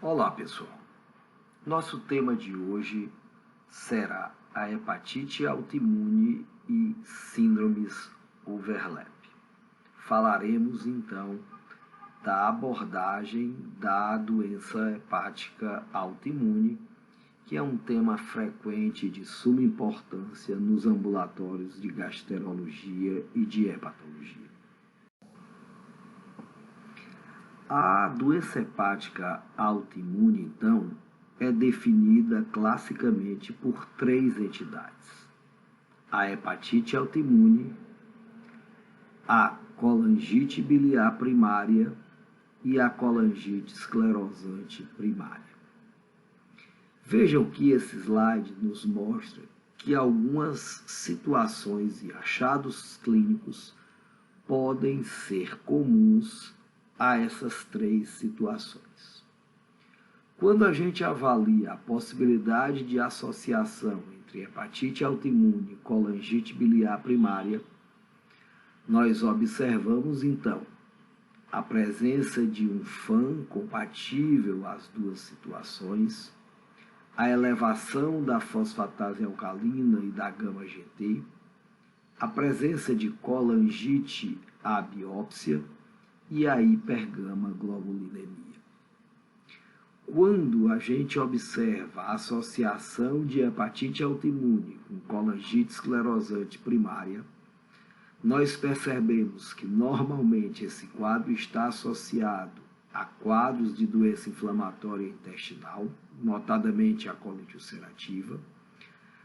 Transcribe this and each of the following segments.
Olá, pessoal. Nosso tema de hoje será a hepatite autoimune e síndromes overlap. Falaremos então da abordagem da doença hepática autoimune, que é um tema frequente de suma importância nos ambulatórios de gastroenterologia e de hepatologia. A doença hepática autoimune, então, é definida classicamente por três entidades: a hepatite autoimune, a colangite biliar primária e a colangite esclerosante primária. Vejam que esse slide nos mostra que algumas situações e achados clínicos podem ser comuns a essas três situações. Quando a gente avalia a possibilidade de associação entre hepatite autoimune e colangite biliar primária, nós observamos então a presença de um FAM compatível às duas situações, a elevação da fosfatase alcalina e da gama-GT, a presença de colangite à biópsia e a hipergama-globulinemia. Quando a gente observa a associação de hepatite autoimune com colangite esclerosante primária, nós percebemos que normalmente esse quadro está associado a quadros de doença inflamatória intestinal, notadamente a colite ulcerativa,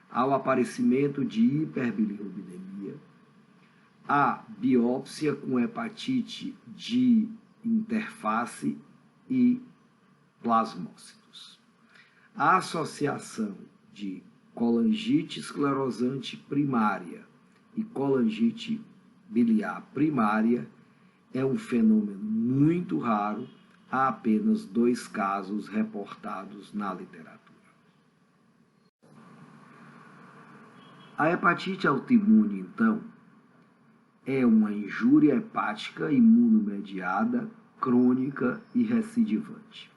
ao aparecimento de hiperbilirrubinemia, a biópsia com hepatite de interface e plasmócitos. A associação de colangite esclerosante primária e colangite biliar primária é um fenômeno muito raro, há apenas 2 casos reportados na literatura. A hepatite autoimune, então, é uma injúria hepática imunomediada, crônica e recidivante.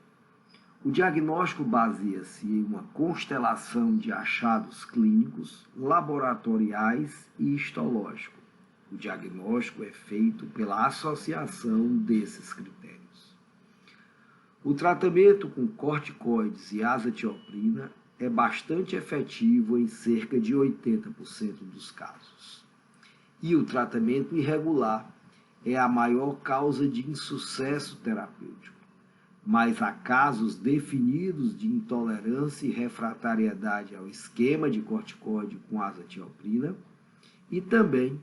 O diagnóstico baseia-se em uma constelação de achados clínicos, laboratoriais e histológicos. O diagnóstico é feito pela associação desses critérios. O tratamento com corticoides e azatioprina é bastante efetivo em cerca de 80% dos casos. E o tratamento irregular é a maior causa de insucesso terapêutico, mas há casos definidos de intolerância e refratariedade ao esquema de corticoide com azatioprina, e também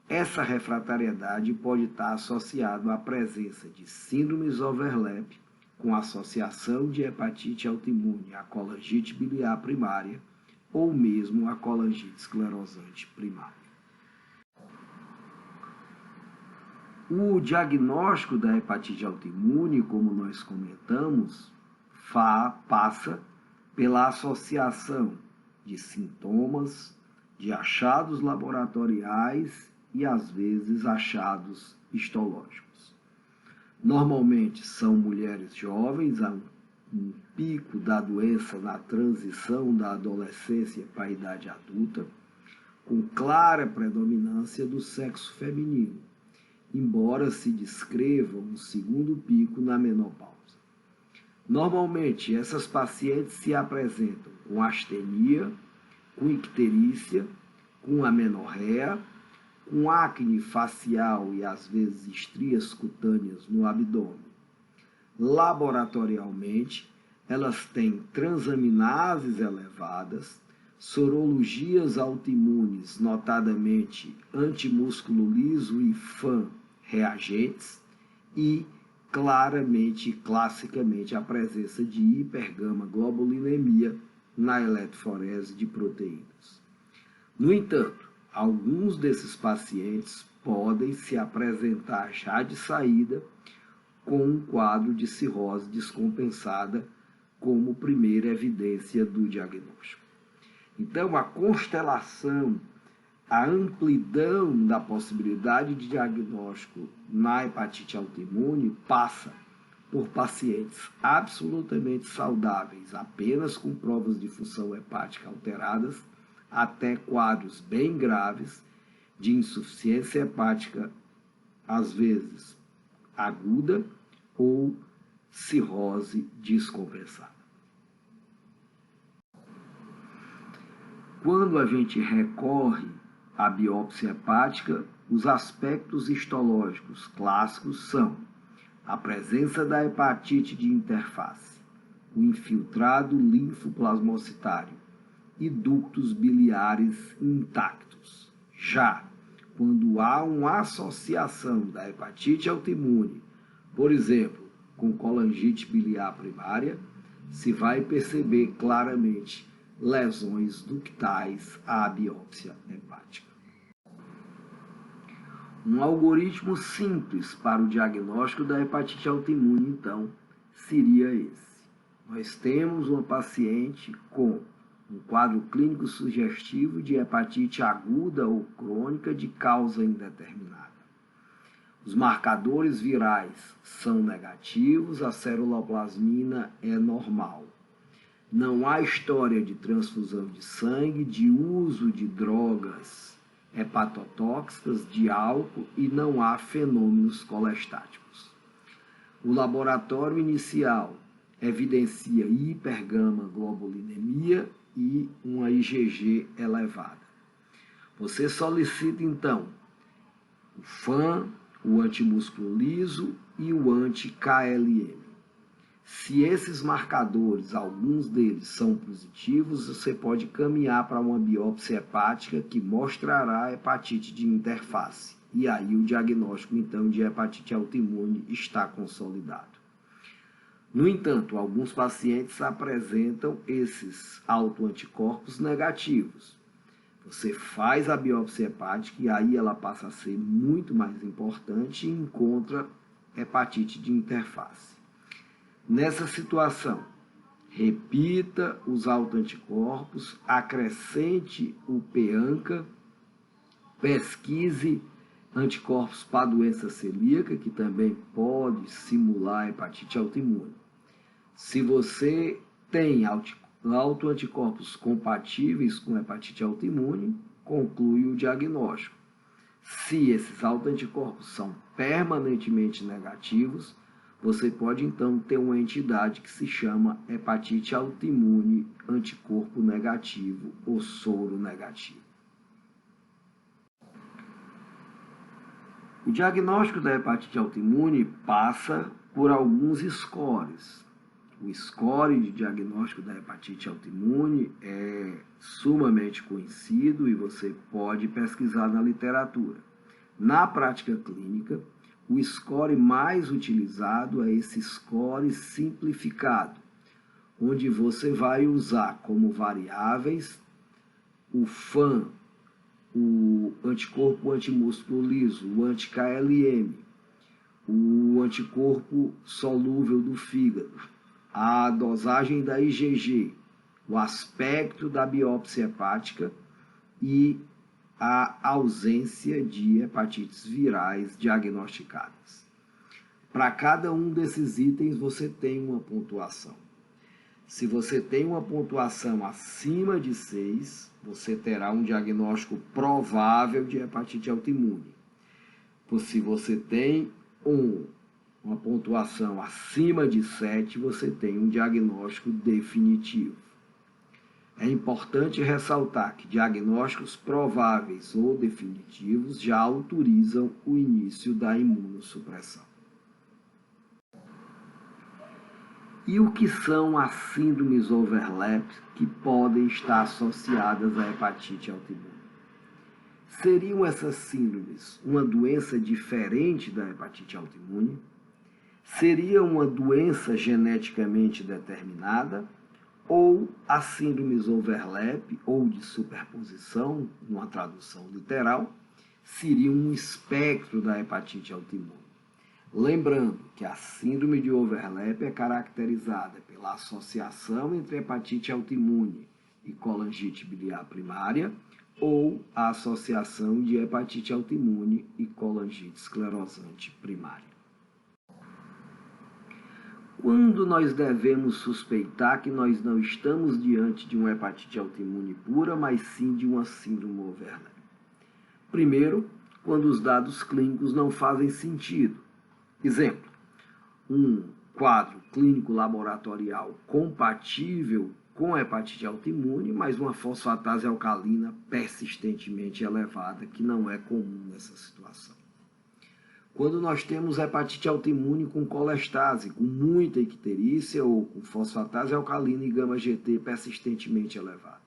essa refratariedade pode estar associada à presença de síndromes overlap com associação de hepatite autoimune à colangite biliar primária ou mesmo à colangite esclerosante primária. O diagnóstico da hepatite autoimune, como nós comentamos, passa pela associação de sintomas, de achados laboratoriais e, às vezes, achados histológicos. Normalmente são mulheres jovens, há um pico da doença na transição da adolescência para a idade adulta, com clara predominância do sexo feminino, embora se descreva um segundo pico na menopausa. Normalmente, essas pacientes se apresentam com astenia, com icterícia, com amenorreia, com acne facial e, às vezes, estrias cutâneas no abdômen. Laboratorialmente, elas têm transaminases elevadas, sorologias autoimunes, notadamente antimúsculo liso e FAM reagentes, e classicamente, a presença de hipergama-globulinemia na eletroforese de proteínas. No entanto, alguns desses pacientes podem se apresentar já de saída com um quadro de cirrose descompensada como primeira evidência do diagnóstico. Então, a constelação, a amplidão da possibilidade de diagnóstico na hepatite autoimune passa por pacientes absolutamente saudáveis, apenas com provas de função hepática alteradas, até quadros bem graves de insuficiência hepática, às vezes aguda, ou cirrose descompensada. Quando a gente recorre à biópsia hepática, os aspectos histológicos clássicos são a presença da hepatite de interface, o infiltrado linfoplasmocitário e ductos biliares intactos. Já quando há uma associação da hepatite autoimune, por exemplo, com colangite biliar primária, se vai perceber claramente lesões ductais à biópsia hepática. Um algoritmo simples para o diagnóstico da hepatite autoimune, então, seria esse. Nós temos uma paciente com um quadro clínico sugestivo de hepatite aguda ou crônica de causa indeterminada. Os marcadores virais são negativos, a ceruloplasmina é normal. Não há história de transfusão de sangue, de uso de drogas hepatotóxicas, de álcool e não há fenômenos colestáticos. O laboratório inicial evidencia hipergama-globulinemia e uma IgG elevada. Você solicita, então, o FAM, o antimúsculo liso e o anti-KLM. Se esses marcadores, alguns deles são positivos, você pode caminhar para uma biópsia hepática que mostrará a hepatite de interface. E aí o diagnóstico, então, de hepatite autoimune está consolidado. No entanto, alguns pacientes apresentam esses autoanticorpos negativos. Você faz a biópsia hepática e aí ela passa a ser muito mais importante e encontra hepatite de interface. Nessa situação, repita os autoanticorpos, acrescente o PEANCA, pesquise anticorpos para a doença celíaca, que também pode simular hepatite autoimune. Se você tem autoanticorpos compatíveis com hepatite autoimune, conclui o diagnóstico. Se esses autoanticorpos são permanentemente negativos, você pode então ter uma entidade que se chama hepatite autoimune anticorpo negativo ou soro negativo. O diagnóstico da hepatite autoimune passa por alguns scores. O score de diagnóstico da hepatite autoimune é sumamente conhecido e você pode pesquisar na literatura. Na prática clínica, o score mais utilizado é esse score simplificado, onde você vai usar como variáveis o FAM, o anticorpo antimúsculo liso, o anti-KLM, o anticorpo solúvel do fígado, a dosagem da IgG, o aspecto da biópsia hepática e a ausência de hepatites virais diagnosticadas. Para cada um desses itens você tem uma pontuação. Se você tem uma pontuação acima de 6, você terá um diagnóstico provável de hepatite autoimune. Se você tem uma pontuação acima de 7, você tem um diagnóstico definitivo. É importante ressaltar que diagnósticos prováveis ou definitivos já autorizam o início da imunossupressão. E o que são as síndromes overlap que podem estar associadas à hepatite autoimune? Seriam essas síndromes uma doença diferente da hepatite autoimune? Seria uma doença geneticamente determinada? Ou as síndromes overlap ou de superposição, numa tradução literal, seriam um espectro da hepatite autoimune? Lembrando que a síndrome de overlap é caracterizada pela associação entre hepatite autoimune e colangite biliar primária ou a associação de hepatite autoimune e colangite esclerosante primária. Quando nós devemos suspeitar que nós não estamos diante de uma hepatite autoimune pura, mas sim de uma síndrome Overlap? Primeiro, quando os dados clínicos não fazem sentido. Exemplo, um quadro clínico laboratorial compatível com hepatite autoimune, mas uma fosfatase alcalina persistentemente elevada, que não é comum nessa situação. Quando nós temos hepatite autoimune com colestase, com muita icterícia ou com fosfatase alcalina e gama-GT persistentemente elevadas.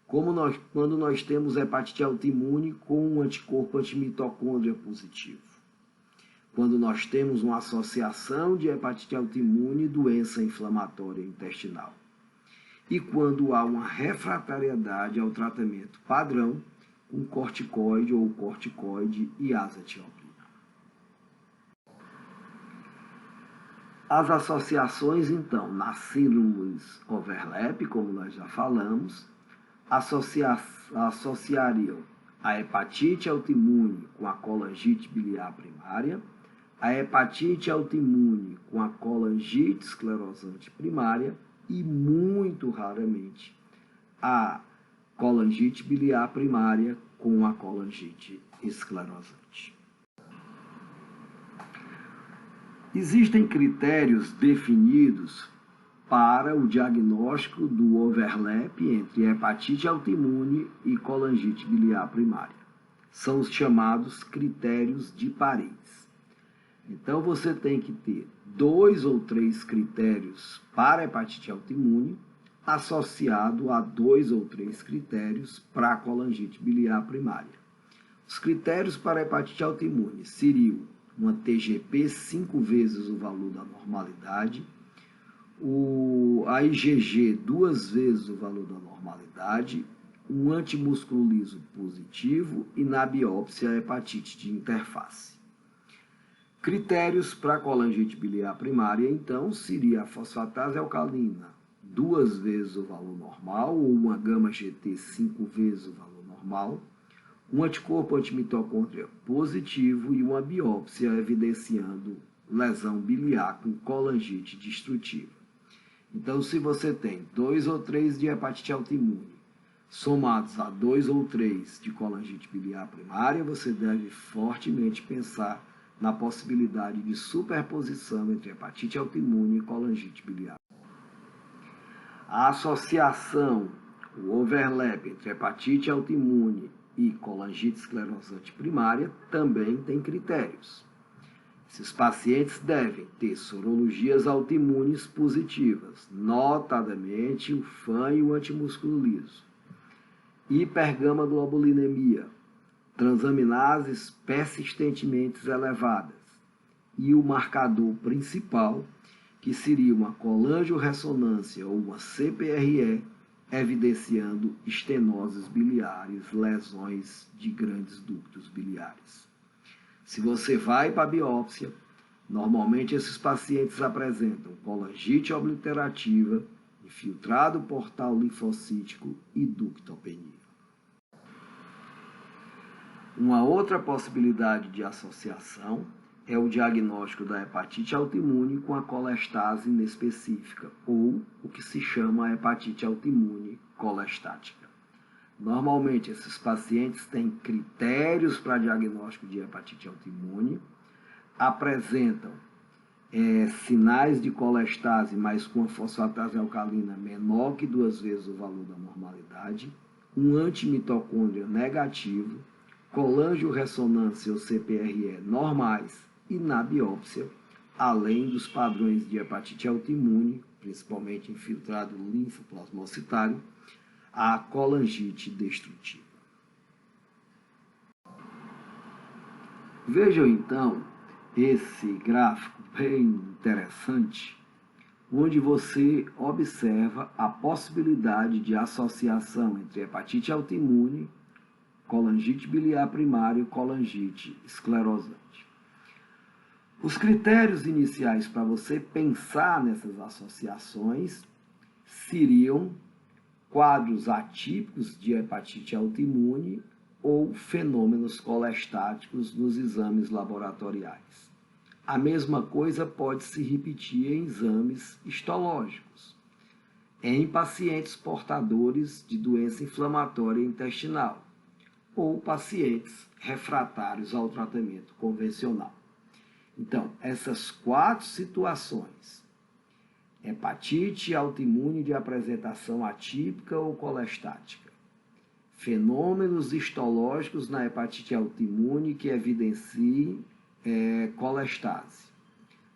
Quando nós temos hepatite autoimune com um anticorpo antimitocôndria positivo. Quando nós temos uma associação de hepatite autoimune e doença inflamatória intestinal. E quando há uma refratariedade ao tratamento padrão com corticoide ou corticoide e azathioprina. As associações, então, nas síndromes Overlap, como nós já falamos, associariam a hepatite autoimune com a colangite biliar primária, a hepatite autoimune com a colangite esclerosante primária e, muito raramente, a colangite biliar primária com a colangite esclerosante. Existem critérios definidos para o diagnóstico do overlap entre hepatite autoimune e colangite biliar primária. São os chamados critérios de Paredes. Então, você tem que ter 2 ou 3 critérios para hepatite autoimune, associado a 2 ou 3 critérios para a colangite biliar primária. Os critérios para hepatite autoimune seriam uma TGP 5 vezes o valor da normalidade, a IgG 2 vezes o valor da normalidade, um antimúsculo liso positivo e na biópsia a hepatite de interface. Critérios para colangite biliar primária, então, seria a fosfatase alcalina 2 vezes o valor normal ou uma gama-GT 5 vezes o valor normal, um anticorpo antimitocôndria positivo e uma biópsia evidenciando lesão biliar com colangite destrutiva. Então, se você tem 2 ou 3 de hepatite autoimune, somados a 2 ou 3 de colangite biliar primária, você deve fortemente pensar na possibilidade de superposição entre hepatite autoimune e colangite biliar. A associação, o overlap entre hepatite autoimune e colangite esclerosante primária também tem critérios. Esses pacientes devem ter sorologias autoimunes positivas, notadamente o FAN e o antimúsculo liso, hipergamaglobulinemia, transaminases persistentemente elevadas e o marcador principal, que seria uma colangiorressonância ou uma CPRE, evidenciando estenoses biliares, lesões de grandes ductos biliares. Se você vai para a biópsia, normalmente esses pacientes apresentam colangite obliterativa, infiltrado portal linfocítico e ductopenia. Uma outra possibilidade de associação é o diagnóstico da hepatite autoimune com a colestase inespecífica, ou o que se chama hepatite autoimune colestática. Normalmente, esses pacientes têm critérios para diagnóstico de hepatite autoimune, apresentam sinais de colestase, mas com a fosfatase alcalina menor que 2 vezes o valor da normalidade, um antimitocôndria negativo, colangiorressonância ou CPRE normais e na biópsia, além dos padrões de hepatite autoimune, principalmente infiltrado linfoplasmocitário, a colangite destrutiva. Vejam então esse gráfico bem interessante, onde você observa a possibilidade de associação entre hepatite autoimune, colangite biliar primária e colangite esclerosante. Os critérios iniciais para você pensar nessas associações seriam quadros atípicos de hepatite autoimune ou fenômenos colestáticos nos exames laboratoriais. A mesma coisa pode se repetir em exames histológicos, em pacientes portadores de doença inflamatória intestinal ou pacientes refratários ao tratamento convencional. Então, essas 4 situações, hepatite autoimune de apresentação atípica ou colestática, fenômenos histológicos na hepatite autoimune que evidenciem colestase,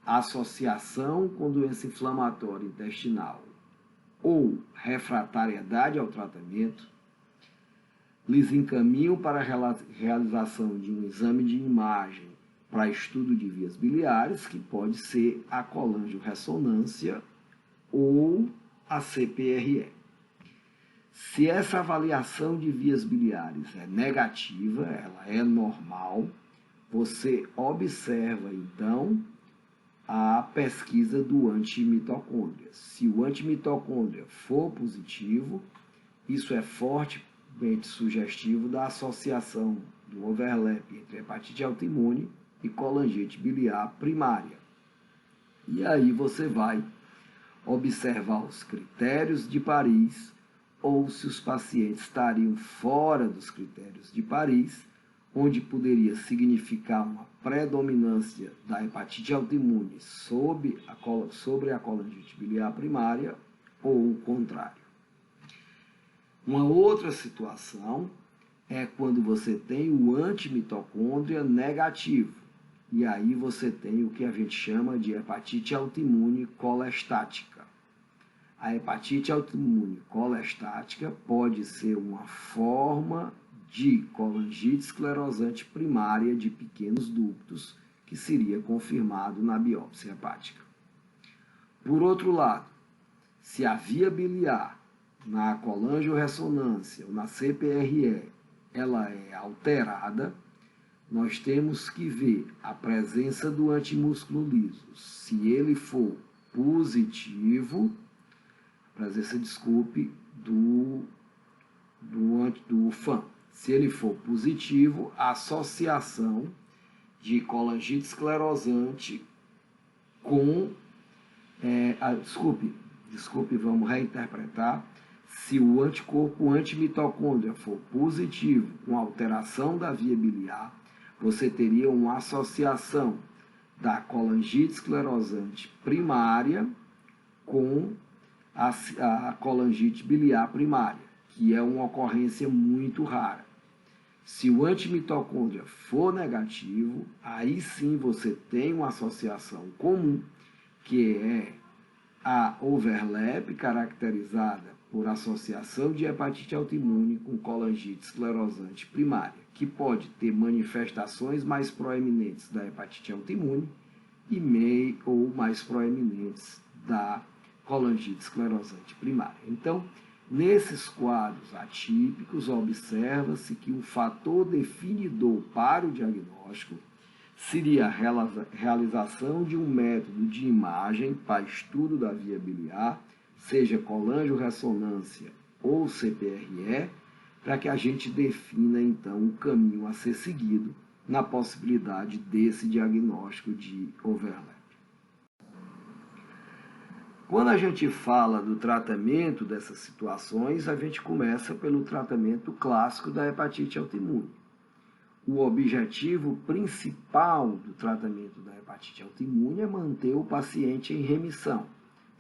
associação com doença inflamatória intestinal ou refratariedade ao tratamento, lhes encaminham para a realização de um exame de imagem para estudo de vias biliares, que pode ser a colangiorressonância ou a CPRE. Se essa avaliação de vias biliares é negativa, ela é normal, você observa, então, a pesquisa do antimitocôndria. Se o antimitocôndria for positivo, isso é fortemente sugestivo da associação do overlap entre hepatite autoimune e colangite biliar primária. E aí você vai observar os critérios de Paris, ou se os pacientes estariam fora dos critérios de Paris, onde poderia significar uma predominância da hepatite autoimune sobre a colangite biliar primária, ou o contrário. Uma outra situação é quando você tem o antimitocôndria negativo, e aí você tem o que a gente chama de hepatite autoimune colestática. A hepatite autoimune colestática pode ser uma forma de colangite esclerosante primária de pequenos ductos, que seria confirmado na biópsia hepática. Por outro lado, se a via biliar na colangiorressonância ou na CPRE ela é alterada, nós temos que ver a presença do antimúsculo liso. Se ele for positivo, do FAM. Se ele for positivo, a associação de colangite esclerosante com... vamos reinterpretar. Se o anticorpo antimitocôndria for positivo com alteração da via biliar, você teria uma associação da colangite esclerosante primária com a colangite biliar primária, que é uma ocorrência muito rara. Se o antimitocôndria for negativo, aí sim você tem uma associação comum, que é a overlap, caracterizada por associação de hepatite autoimune com colangite esclerosante primária, que pode ter manifestações mais proeminentes da hepatite autoimune ou mais proeminentes da colangite esclerosante primária. Então, nesses quadros atípicos, observa-se que um fator definidor para o diagnóstico seria a realização de um método de imagem para estudo da via biliar, seja colangiorressonância ou CPRE, para que a gente defina, então, o caminho a ser seguido na possibilidade desse diagnóstico de overlap. Quando a gente fala do tratamento dessas situações, a gente começa pelo tratamento clássico da hepatite autoimune. O objetivo principal do tratamento da hepatite autoimune é manter o paciente em remissão,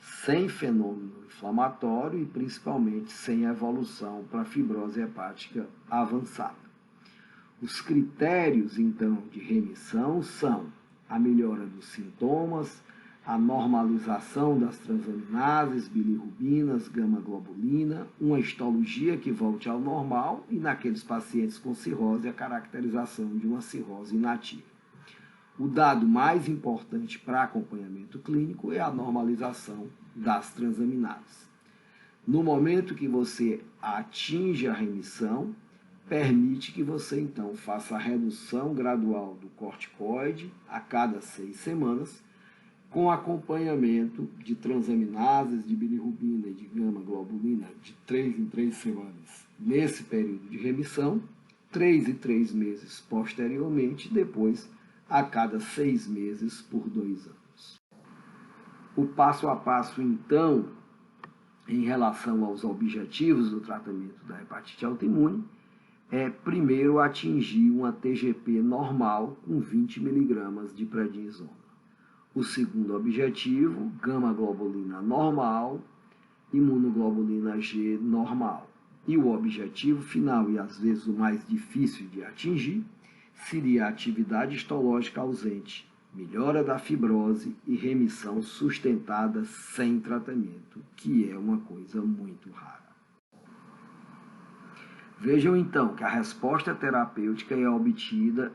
sem fenômeno inflamatório e principalmente sem evolução para fibrose hepática avançada. Os critérios, então, de remissão são a melhora dos sintomas, a normalização das transaminases, bilirrubinas, gama-globulina, uma histologia que volte ao normal e, naqueles pacientes com cirrose, a caracterização de uma cirrose inativa. O dado mais importante para acompanhamento clínico é a normalização das transaminases. No momento que você atinge a remissão, permite que você, então, faça a redução gradual do corticoide a cada 6 semanas, com acompanhamento de transaminases, de bilirrubina e de gama-globulina de 3 em 3 semanas nesse período de remissão, 3 em 3 meses posteriormente, depois a cada 6 meses por 2 anos. O passo a passo, então, em relação aos objetivos do tratamento da hepatite autoimune, é primeiro atingir uma TGP normal com 20 mg de prednisona. O segundo objetivo, gama-globulina normal, imunoglobulina G normal. E o objetivo final, e às vezes o mais difícil de atingir, seria a atividade histológica ausente, melhora da fibrose e remissão sustentada sem tratamento, que é uma coisa muito rara. Vejam então que a resposta terapêutica é obtida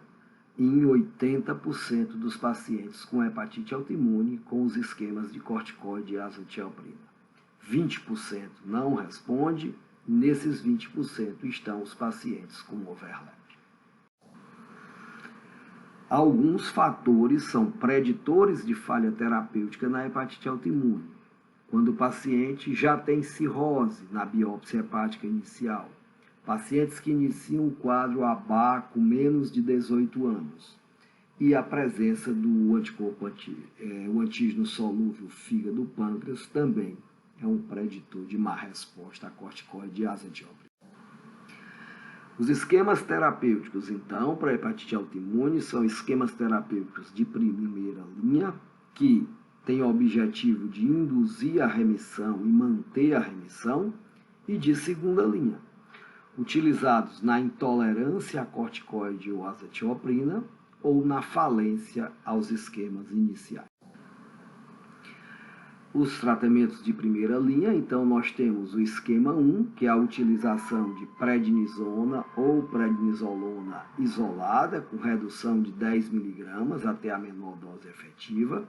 em 80% dos pacientes com hepatite autoimune com os esquemas de corticoide e azathioprina. 20% não responde, e nesses 20% estão os pacientes com overlap. Alguns fatores são preditores de falha terapêutica na hepatite autoimune. Quando o paciente já tem cirrose na biópsia hepática inicial, pacientes que iniciam o quadro ABA com menos de 18 anos, e a presença do anticorpo o antígeno solúvel fígado-pâncreas também é um preditor de má resposta a corticoide e azathioprina. Os esquemas terapêuticos, então, para a hepatite autoimune são esquemas terapêuticos de primeira linha, que têm o objetivo de induzir a remissão e manter a remissão, e de segunda linha, utilizados na intolerância a corticoide ou azathioprina ou na falência aos esquemas iniciais. Os tratamentos de primeira linha, então nós temos o esquema 1, que é a utilização de prednisona ou prednisolona isolada, com redução de 10 mg até a menor dose efetiva.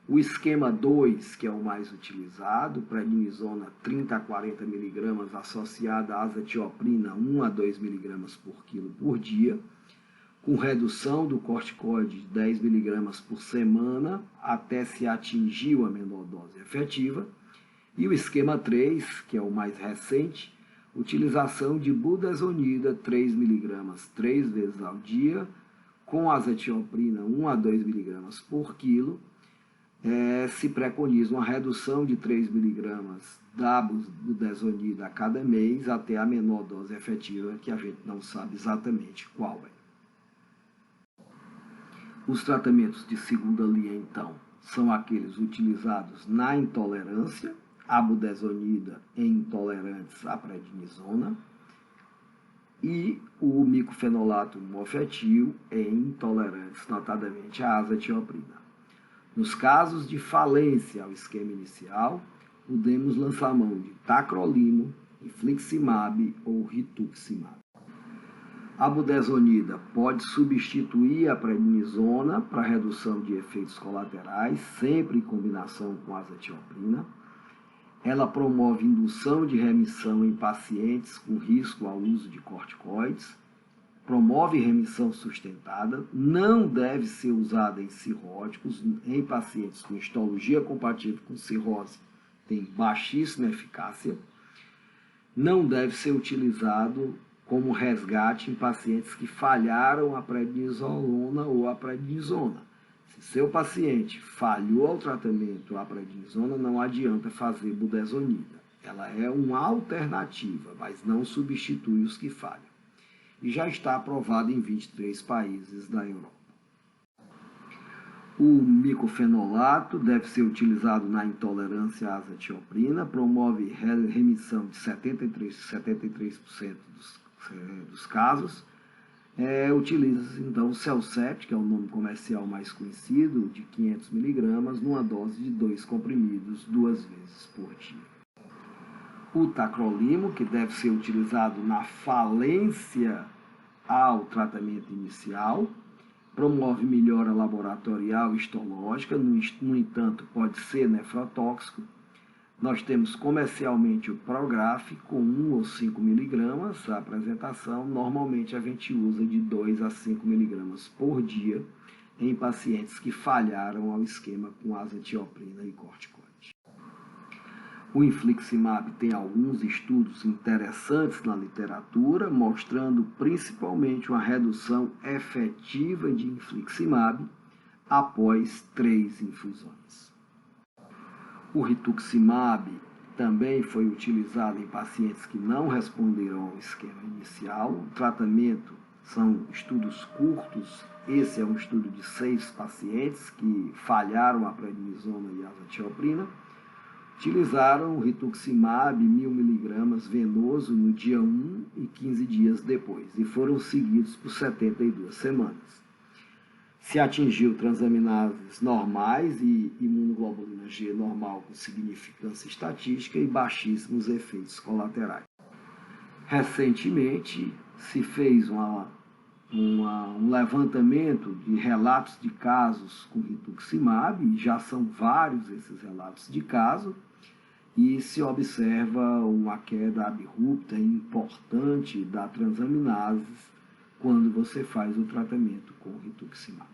O esquema 2, que é o mais utilizado, prednisona 30 a 40 mg associada à azathioprina 1 a 2 mg por quilo por dia, com redução do corticoide de 10 mg por semana até se atingir a menor dose efetiva. E o esquema 3, que é o mais recente, utilização de budesonida 3 mg 3 vezes ao dia, com azathioprina 1 a 2 mg por quilo. Se preconiza uma redução de 3 mg da budesonida a cada mês até a menor dose efetiva, que a gente não sabe exatamente qual é. Os tratamentos de segunda linha, então, são aqueles utilizados na intolerância à budesonida em intolerantes à prednisona e o micofenolato mofetil em intolerantes, notadamente à azathioprina. Nos casos de falência ao esquema inicial, podemos lançar mão de tacrolimo, infliximab ou rituximab. A budesonida pode substituir a prednisona para redução de efeitos colaterais, sempre em combinação com a azathioprina. Ela promove indução de remissão em pacientes com risco ao uso de corticoides, promove remissão sustentada, não deve ser usada em cirróticos, em pacientes com histologia compatível com cirrose, tem baixíssima eficácia, não deve ser utilizado como resgate em pacientes que falharam a prednisolona ou a prednisona. Se seu paciente falhou ao tratamento à prednisona, não adianta fazer budesonida. Ela é uma alternativa, mas não substitui os que falham. E já está aprovada em 23 países da Europa. O micofenolato deve ser utilizado na intolerância à azathioprina, promove remissão de 73% dos casos. Utiliza então o Cellcept, que é o nome comercial mais conhecido, de 500 mg, numa dose de 2 comprimidos 2 vezes por dia. O tacrolimo, que deve ser utilizado na falência ao tratamento inicial, promove melhora laboratorial e histológica, no entanto pode ser nefrotóxico. Nós temos comercialmente o Prograf com 1 ou 5 mg a apresentação. Normalmente a gente usa de 2 a 5 mg por dia em pacientes que falharam ao esquema com azathioprina e corticoide. O infliximab tem alguns estudos interessantes na literatura, mostrando principalmente uma redução efetiva de infliximab após 3 infusões. O rituximab também foi utilizado em pacientes que não responderam ao esquema inicial. O tratamento são estudos curtos. Esse é um estudo de 6 pacientes que falharam a prednisona e a azathioprina. Utilizaram o rituximab 1000 mg venoso no dia 1 e 15 dias depois e foram seguidos por 72 semanas. Se atingiu transaminases normais e imunoglobulina G normal com significância estatística e baixíssimos efeitos colaterais. Recentemente se fez um levantamento de relatos de casos com rituximab, e já são vários esses relatos de casos, e se observa uma queda abrupta e importante da transaminases quando você faz o tratamento com rituximab.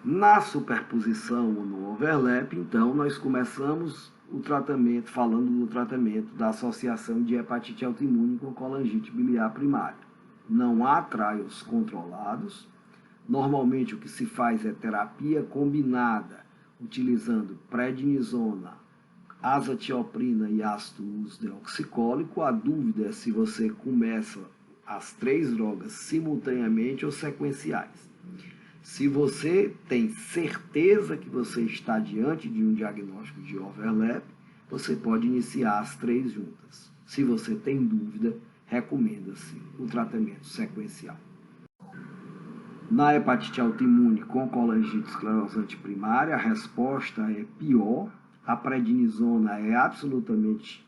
Na superposição ou no overlap, então, nós começamos o tratamento, falando do tratamento da associação de hepatite autoimune com colangite biliar primária. Não há trials controlados. Normalmente o que se faz é terapia combinada, utilizando prednisona, azathioprina e ácido ursodeoxicólico. A dúvida é se você começa as 3 drogas simultaneamente ou sequenciais. Se você tem certeza que você está diante de um diagnóstico de overlap, você pode iniciar as 3 juntas. Se você tem dúvida, recomenda-se o tratamento sequencial. Na hepatite autoimune com colangite esclerosante primária, a resposta é pior. A prednisona é absolutamente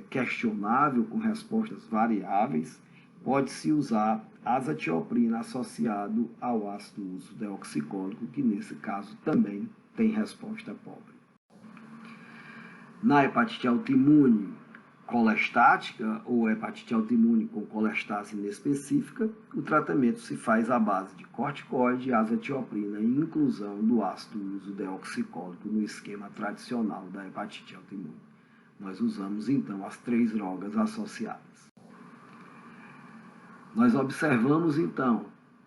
questionável, com respostas variáveis. Pode-se usar azathioprina associado ao ácido ursodeoxicólico, que nesse caso também tem resposta pobre. Na hepatite autoimune colestática ou hepatite autoimune com colestase inespecífica, o tratamento se faz à base de corticoide, azathioprina e inclusão do ácido ursodeoxicólico no esquema tradicional da hepatite autoimune. Nós usamos então as 3 drogas associadas. Nós observamos então,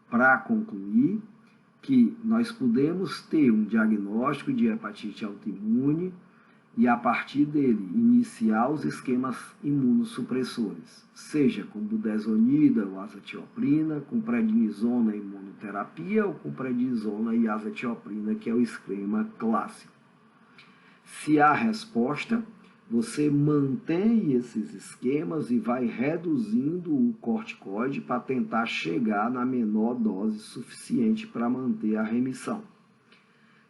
para concluir, que nós podemos ter um diagnóstico de hepatite autoimune e, a partir dele, iniciar os esquemas imunossupressores, seja com budesonida ou azathioprina, com prednisona e imunoterapia ou com prednisona e azathioprina, que é o esquema clássico. Se há resposta, você mantém esses esquemas e vai reduzindo o corticoide para tentar chegar na menor dose suficiente para manter a remissão.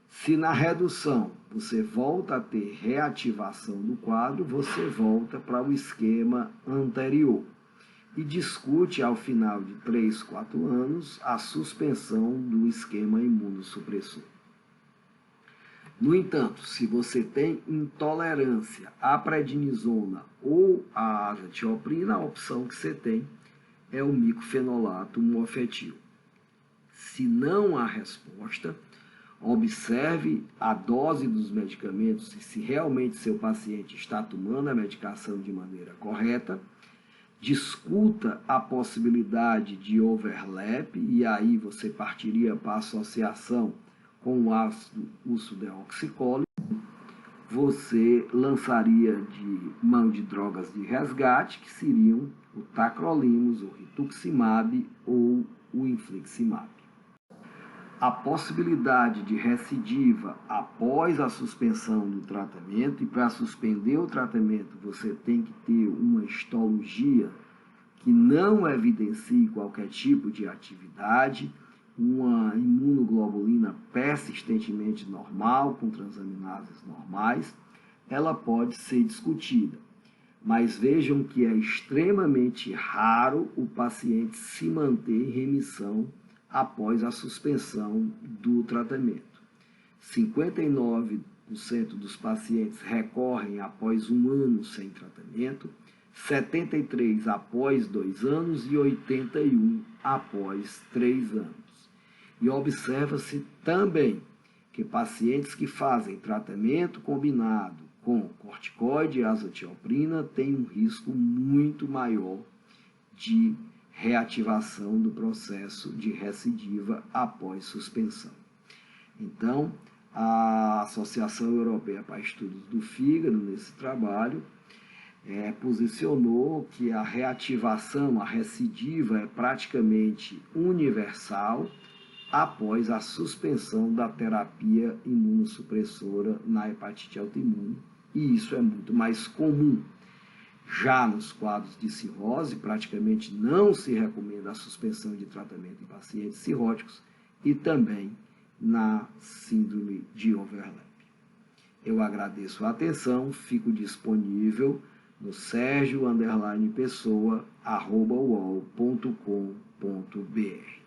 Se na redução você volta a ter reativação do quadro, você volta para o esquema anterior e discute ao final de 3, 4 anos a suspensão do esquema imunossupressor. No entanto, se você tem intolerância à prednisona ou à azathioprina, a opção que você tem é o micofenolato mofetil. Se não há resposta, observe a dose dos medicamentos e se realmente seu paciente está tomando a medicação de maneira correta. Discuta a possibilidade de overlap e aí você partiria para a associação com o ácido ursodeoxicólico. Você lançaria de mão de drogas de resgate, que seriam o tacrolimus, o rituximab ou o infliximab. A possibilidade de recidiva após a suspensão do tratamento, e para suspender o tratamento você tem que ter uma histologia que não evidencie qualquer tipo de atividade, uma imunoglobulina persistentemente normal, com transaminases normais, ela pode ser discutida. Mas vejam que é extremamente raro o paciente se manter em remissão após a suspensão do tratamento. 59% dos pacientes recorrem após 1 ano sem tratamento, 73% após 2 anos e 81% após 3 anos. E observa-se também que pacientes que fazem tratamento combinado com corticoide e azatioprina têm um risco muito maior de reativação do processo de recidiva após suspensão. Então, a Associação Europeia para Estudos do Fígado, nesse trabalho, posicionou que a reativação, a recidiva, é praticamente universal após a suspensão da terapia imunossupressora na hepatite autoimune, e isso é muito mais comum. Já nos quadros de cirrose, praticamente não se recomenda a suspensão de tratamento em pacientes cirróticos e também na síndrome de overlap. Eu agradeço a atenção, fico disponível no sergio_pessoa@uol.com.br.